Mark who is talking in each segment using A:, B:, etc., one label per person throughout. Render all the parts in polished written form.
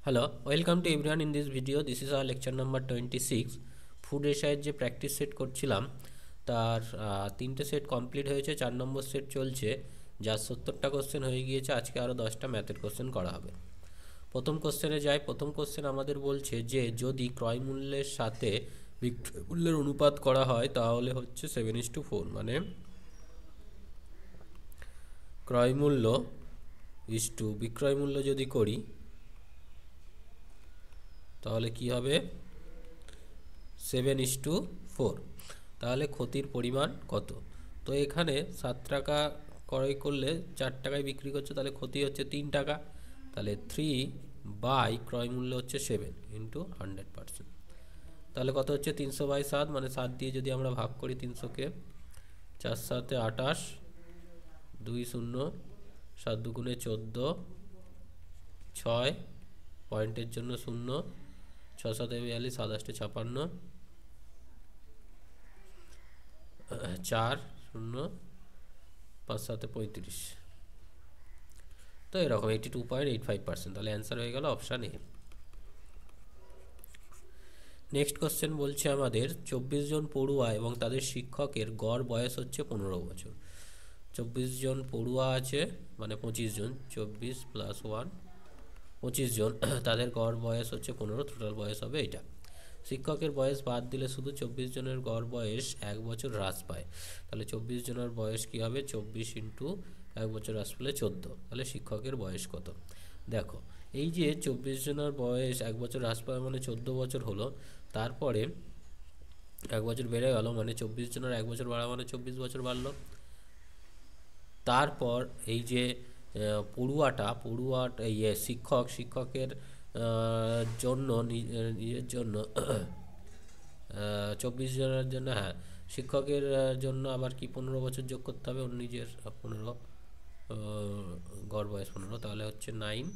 A: Hello, welcome to everyone in this video. This is our lecture number 26. Food এসআইয়ের যে practice set করছিলাম তার তিনটে সেট কমপ্লিট হয়েছে, 4 নম্বর সেট চলছে, যার 70টা কোশ্চেন হয়ে গিয়েছে। আজকে আরও 10টা ম্যাথের কোশ্চেন করা হবে। প্রথম কোশ্চেনে যাই। প্রথম কোশ্চেন আমাদের বলছে যে যদি ক্রয় মূল্যের সাথে বিক্রয় মূল্যের অনুপাত করা হয় তাহলে হচ্ছে 7:4, মানে ক্রয় মূল্য ইস টু বিক্রয় মূল্য যদি করি তাহলে কি হবে 7:4। তাহলে ক্ষতির পরিমাণ কত? তো এখানে 7 টাকা ক্রয় করলে 4 টাকায় বিক্রি করছে, তাহলে ক্ষতি হচ্ছে 3 টাকা। তাহলে 3 বাই ক্রয় মূল্য হচ্ছে 7 ইন্টু 100%। তাহলে কত হচ্ছে 300/7, মানে 7 দিয়ে যদি আমরা ভাগ করি 300কে, 4 7 28, 2 0, 7 2 14, 6 পয়েন্টের জন্য 0, 6 7 42, 7 8 56, 4 0, 5 7 35। তো এরকম 82.85%। তাহলে অ্যান্সার হয়ে গেল অপশান এ। নেক্সট কোশ্চেন বলছে আমাদের 24 জন পড়ুয়া এবং তাদের শিক্ষকের গড় বয়স হচ্ছে 15 বছর। 24 জন পড়ুয়া আছে, মানে 25 জন, 24 + 1 25 জন, তাদের গড় বয়স হচ্ছে 15, টোটাল বয়স হবে এটা। শিক্ষকের বয়স বাদ দিলে শুধু 24 জনের গড় বয়স 1 বছর হ্রাস পায়। তাহলে 24 জনের বয়স কি হবে? 24 ইন্টু 1 বছর হ্রাস পেলে 14। তাহলে শিক্ষকের বয়স কত? দেখো, এই যে 24 জনের বয়স 1 বছর হ্রাস পায় মানে 14 বছর হলো। তারপরে 1 বছর বেড়ে গেল, মানে 24 জনের 1 বছর বাড়া মানে 24 বছর বাড়লো। তারপর এই যে পড়ুয়াটা শিক্ষকের জন্য নিজের জন্য 24 জনের জন্য, হ্যাঁ, শিক্ষকের জন্য আবার কি 15 বছর যোগ করতে হবে, ওর নিজের 15, গড় বয়স 15, তাহলে হচ্ছে 9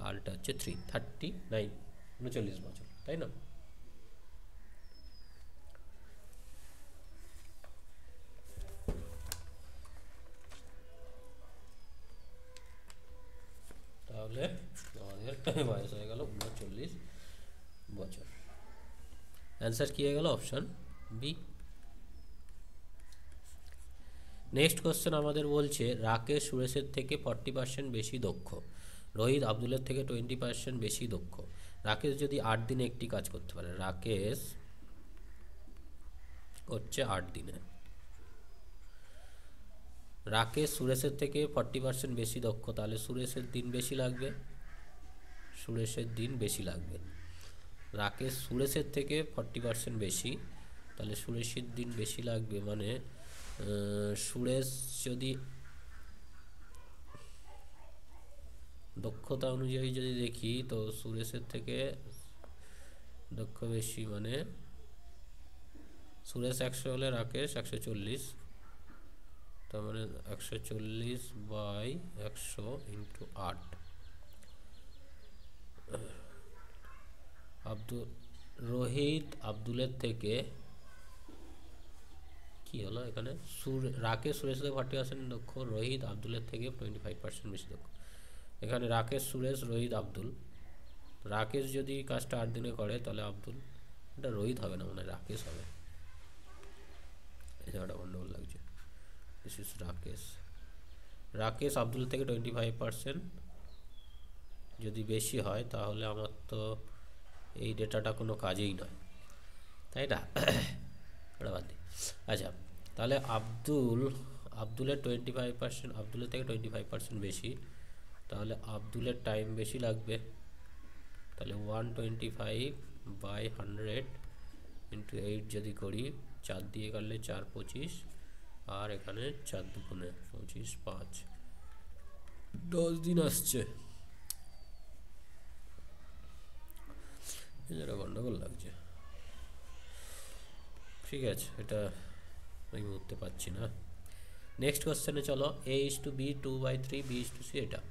A: আর এটা হচ্ছে 3, 39, 39 বছর, তাই না? তাহলে আমাদের বয়স হয়ে গেল 39 বছর। অ্যান্সার কী হয়ে গেল? Option B. নেক্সট কোশ্চেন আমাদের বলছে রাকেশ সুরেশের থেকে 40% বেশি দক্ষ, রোহিত আব্দুলের থেকে 20% বেশি দক্ষ। রাকেশ যদি 8 দিনে একটি কাজ করতে পারে, রাকেশ হচ্ছে 8 দিনে, রাকেশ সুরেশের থেকে 40% বেশি দক্ষ, তাহলে সুরেশের দিন বেশি লাগবে, সুরেশের দিন বেশি লাগবে। রাকেশ সুরেশের থেকে 40% বেশি, তাহলে সুরেশের দিন বেশি লাগবে, মানে সুরেশ যদি দক্ষতা অনুযায়ী যদি দেখি তো সুরেশের থেকে দক্ষ বেশি, মানে সুরেশ 100 হলে রাকেশ 140, তার মানে 140/100 ইন্টু 8। রোহিত আব্দুলের থেকে কি হলো এখানে, রাকেশ সুরেশ থেকে 40% দক্ষ, রোহিত আব্দুলের থেকে 25% বেশি দক্ষ। এখানে রাকেশ সুরেশ রোহিত আব্দুল, রাকেশ যদি কাজটা 8 দিনে করে তাহলে আব্দুল, এটা রোহিত হবে না, মানে রাকেশ হবে। এই জায়গাটা গন্ডগোল লাগছে। This is Rakesh. রাকেশ আব্দুল থেকে 25% যদি বেশি হয় তাহলে আমার তো এই ডেটাটা কোনো কাজেই নয়, তাই না? ওটা বাদ দিই। আচ্ছা, তাহলে আব্দুলের 25%, আব্দুলের থেকে 25% বেশি, তাহলে আব্দুলের টাইম বেশি লাগবে। তাহলে 125/100 ইন্টু 8 যদি করি, 4 দিয়ে কাটলে 4 25, আর এখানে 4 2 25, 5 10 দিন আসছে। এটা গন্ডগোল লাগছে। ঠিক আছে, এটা আমি বুঝতে পারছি না। নেক্সট কোশ্চেনে চলো। A:B 2/3, B:C, এটা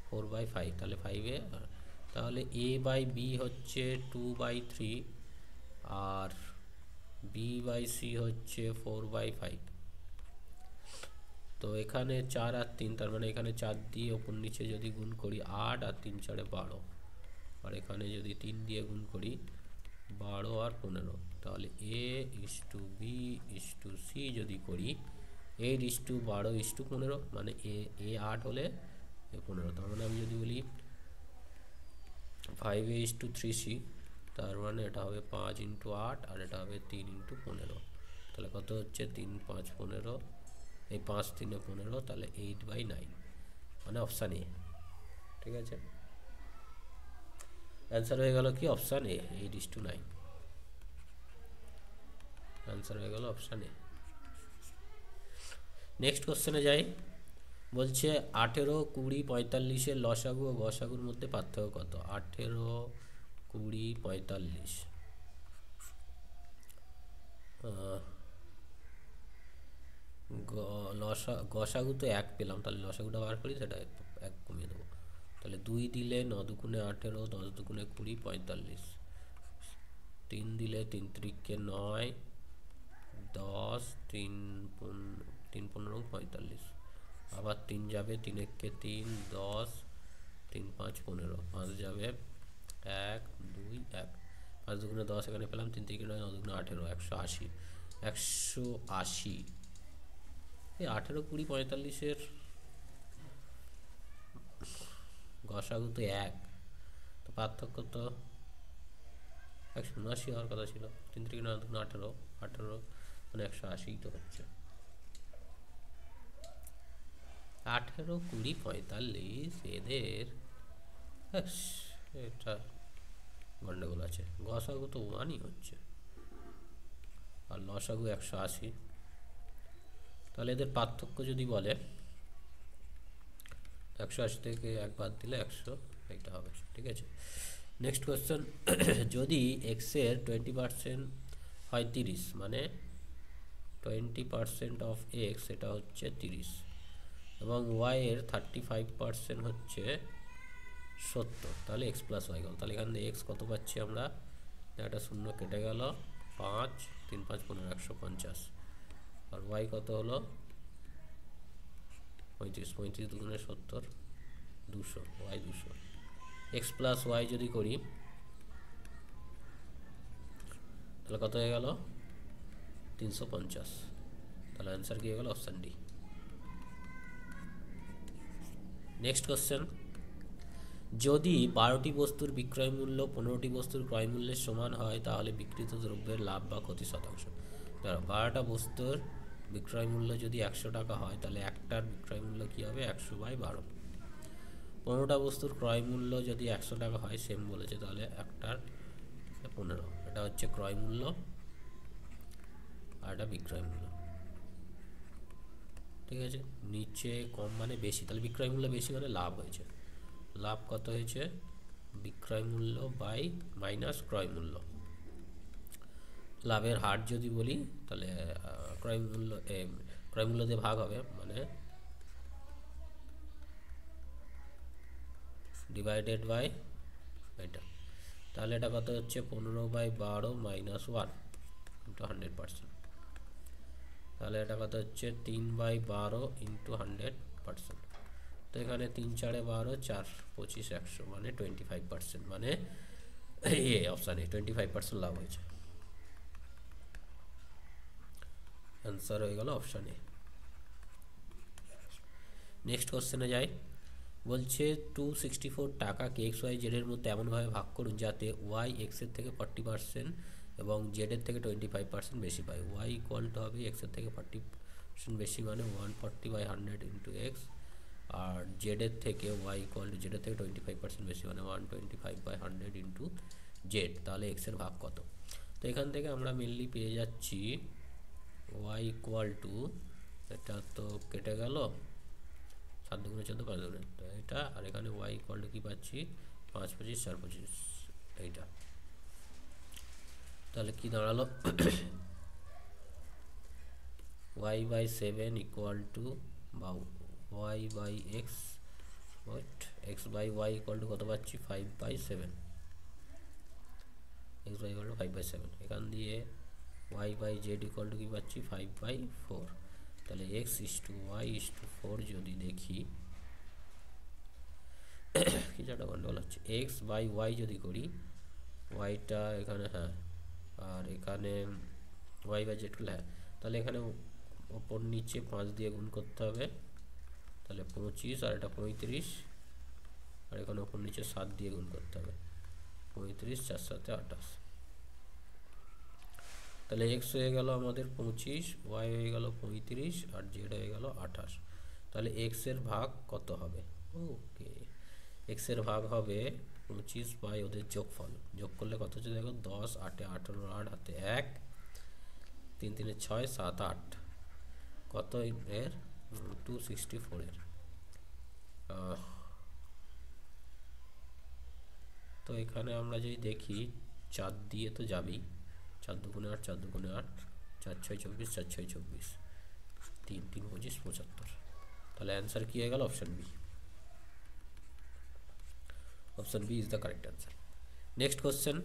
A: 4/5, তাহলে 5 তাহলে A/B হচ্ছে 2/3 আর B/C হচ্ছে 4/5। তো এখানে 4 আর 3, তার মানে এখানে 4 দিয়ে ওপর নিচে যদি গুণ করি 8 আর 3 4 12, এখানে যদি 3 দিয়ে গুণ করি 12 আর 15, তাহলে a is to B is to C যদি করি 8 ইস টু 12 ইস টু 15, মানে এ 8 হলে এ 15, তার মানে আমি যদি বলি 5a ইস টু 3c, তার মানে এটা হবে 5 ইন্টু 8 আর এটা হবে 3 ইন্টু 15, তাহলে কত হচ্ছে 3 5 15, এই 5 3 15, তাহলে 8/9, মানে অপশান এ। ঠিক আছে, অ্যান্সার হয়ে গেল কি অপশান এ, 8:9, অ্যান্সার হয়ে গেল অপশান এ। নেক্সট কোশ্চেনে যাই। বলছে 18 20 45-এর লসাগু ও গসাগুর মধ্যে পার্থক্য কত? 18 20 45, গসাগু তো 1 পেলাম, তাহলে লসাগুটা বার করি, সেটা 1 কমিয়ে দেবো, তাহলে 2 দিলে 9 দুগুণে 18, 10 দুগুণে 20 45, 3 দিলে 3 3 9, 10 3 15 45, আবার 3 যাবে 3 1 3, 10 3 5 15, 5 যাবে 1 2 1, 5 দুগুণে 10 এখানে পেলাম, 3 3 9 9 দুগুণে 18, 180, 180। এই 18 20 45-এর গসাগু তো 1, তো পার্থক্য তো 179 হওয়ার কথা ছিল, 3 3 9 দুগুণে 18, 18 মানে 180 তো হচ্ছে। 18 20 45 এদের এটা গন্ডগোল আছে, গসাগু তো 1ই হচ্ছে আর লসাগু 180, তাহলে এদের পার্থক্য যদি বলে 180 থেকে 1 বাদ দিলে 100, এইটা হবে। ঠিক আছে, নেক্সট কোয়েশ্চেন। যদি এক্সের 20% হয় 30, মানে 20% অফ এক্স এটা হচ্ছে 30, এবং ওয়াই এর 35% হচ্ছে 70, তাহলে এক্স প্লাস ওয়াই গেল। তাহলে এখান থেকে এক্স কত পাচ্ছি আমরা, একটা শূন্য কেটে গেল, 5 3 5 15 150, আর ওয়াই কত হলো 35, 35 দুগুণে 70, 200, ওয়াই 200। এক্স প্লাস ওয়াই যদি করি তাহলে কত হয়ে গেল 350, তাহলে অ্যান্সার কি হয়ে গেল অপশান ডি। Next question. যদি 12টি বস্তুর বিক্রয় মূল্য 15টি বস্তুর ক্রয় মূল্যের সমান হয়, তাহলে বিক্রিত দ্রব্যের লাভ বা ক্ষতি শতাংশ। ধরো 12টা বস্তুর বিক্রয় মূল্য যদি 100 টাকা হয়, তাহলে একটার বিক্রয় মূল্য কী হবে 100/12। 15টা বস্তুর ক্রয় মূল্য যদি 100 টাকা হয়, সেম বলেছে, তাহলে একটার 15, এটা হচ্ছে ক্রয় মূল্য আর এটা বিক্রয় মূল্য। ঠিক আছে, নিচে কম মানে বেশি, তাহলে বিক্রয় মূল্য বেশি মানে লাভ হয়েছে। লাভ কত হয়েছে, বিক্রয় মূল্য বাই মাইনাস ক্রয় মূল্য। লাভের হার যদি বলি তাহলে ক্রয় মূল্য দিয়ে ভাগ হবে, মানে ডিভাইডেড বাই এটা, তাহলে এটা কত হচ্ছে 15/12 মাইনাস 1 ইন্টু 100%, তাহলে এটা কত হচ্ছে 3/12 ইন্টু 100%। তো এখানে 3 4 12, 4 25 100, মানে 25%, মানে অপশানে 25% লাভ হয়েছে। অ্যান্সার হয়ে গেল অপশান এ। নেক্সট কোশ্চেনে যাই। বলছে 264 টাকাকে এক্স ওয়াই জেডের মধ্যে এমনভাবে ভাগ করুন যাতে ওয়াই এক্সের থেকে 40% এবং জেডের থেকে 25% বেশি পায়। ওয়াই ইকুয়াল টু হবে এক্সের থেকে 40% বেশি, মানে 140/100 ইন্টু এক্স, আর জেডের থেকে ওয়াই ইকুয়াল টু জেডের থেকে 25% বেশি, মানে 125/100 ইন্টু জেড, তাহলে এক্সের ভাগ কত? তো এখান থেকে আমরা মেনলি পেয়ে যাচ্ছি ওয়াই ইকুয়াল টু, এটা তো কেটে গেল, 7 দুগুণে 14 5 দুগুণে এটা, আর এখানে ওয়াই ইকুয়াল টু কী পাচ্ছি 5 25 4 25, এইটা। তাহলে কি দাঁড়ালো y/7 ইকুয়াল টু, বা y/x, x/y ইকুয়াল টু কত পাচ্ছি 5/7, x/y ইকুয়াল টু 5/7। এখান দিয়ে y/z ইকুয়াল টু কী পাচ্ছি 5/4, তাহলে x/y/4 যদি দেখি কিছু একটা গন্ডগোল হচ্ছে। এক্স বাই ওয়াই যদি করি, ওয়াইটা এখানে, হ্যাঁ, আর এখানে ওয়াই বাই জেড করলে, হ্যাঁ, তাহলে এখানে ওপর নিচে 5 দিয়ে গুণ করতে হবে, তাহলে 25, আর এটা 35, আর এখানে ওপর নিচে 7 দিয়ে গুণ করতে হবে, 35, 4 7 28। তাহলে এক্স হয়ে গেল আমাদের 25, ওয়াই হয়ে গেল 35, আর জেড হয়ে গেল 28। তাহলে এক্স এর ভাগ কত হবে? ওকে, এক্স এর ভাগ হবে 25 বাই ওদের যোগফল, যোগ করলে কত হচ্ছে দেখো, 10, 8 18, 8 হাতে 1, 3 3 6 7 8, কত এর 264 এর। তো এখানে আমরা যদি দেখি 4 দিয়ে তো যাবেই, 4 দুগুণে 8, 4 দুগুণে 8, 4 6 24, 4 6 24, 3 3 25 75। তাহলে অ্যান্সার কি হয়ে গেল? Option B. Option B is the correct answer. Next question,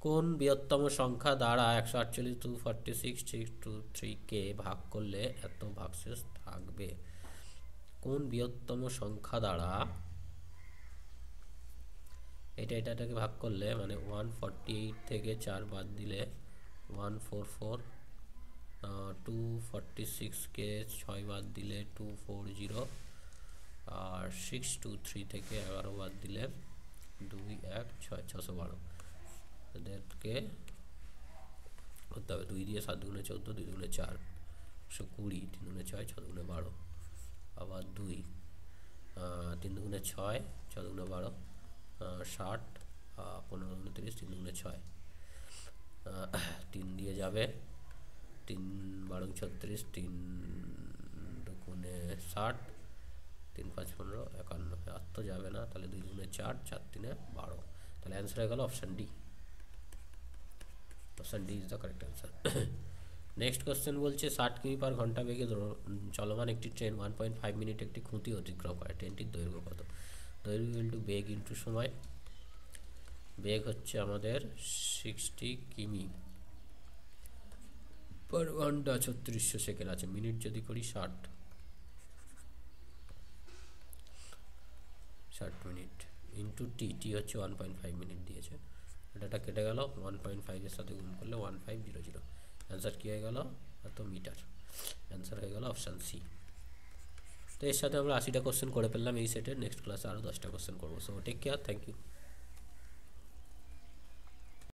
A: কোন বৃহত্তম সংখ্যা দ্বারা 148 246 623 কে ভাগ করলে এত ভাগশেষ থাকবে? কোন বৃহত্তম সংখ্যা দ্বারা এটাকে ভাগ করলে, মানে 148 থেকে 4 বাদ দিলে 144, 246কে 6 বাদ দিলে 240, আর 623 থেকে 11 বাদ দিলে 2 1 6 612। এদেরকে করতে হবে 2 দিয়ে, 7 দুগুণে 14, 2 দুগুণে 4, 120, 3 দুগুণে 6, 6 দুগুণে 12, আবার 2, 3 দুগুণে 6, 6 দুগুণে 12, 60, 15 দুগুণে 30, 3 দুগুণে 6, 3 দিয়ে যাবে, 3 12 36, 3 দুগুণে 60, 3 5 15, 51, আর তো যাবে না, তাহলে 2 দুগুণে 4, 4 3 12। তাহলে অ্যান্সার হয়ে গেল option D. Option D is the correct answer. Next question বলছে 60 কিমি পার ঘন্টা বেগে চলমান একটি ট্রেন 1.5 মিনিট একটি খুঁটি অতিক্রম করে, ট্রেনটির দৈর্ঘ্য কত? দৈর্ঘ্য ইন্টু বেগ ইন্টু সময়। বেগ হচ্ছে আমাদের 60 কিমি পার ঘন্টা, 3600 সেকেন্ড আছে। মিনিট যদি করি 60 মিনিট ইন্টু টি হচ্ছে 1.5 মিনিট দিয়েছে, এটা কেটে গেল, 1.5 এর সাথে গুণ করলে 1500। অ্যান্সার কী হয়ে গেল? এত মিটার। অ্যান্সার হয়ে গেল অপশান সি। তো এর সাথে আমরা 80টা কোশ্চেন করে ফেললাম এই সেটের। নেক্সট ক্লাসে আরও 10টা কোশ্চেন করবো। So take care, thank you.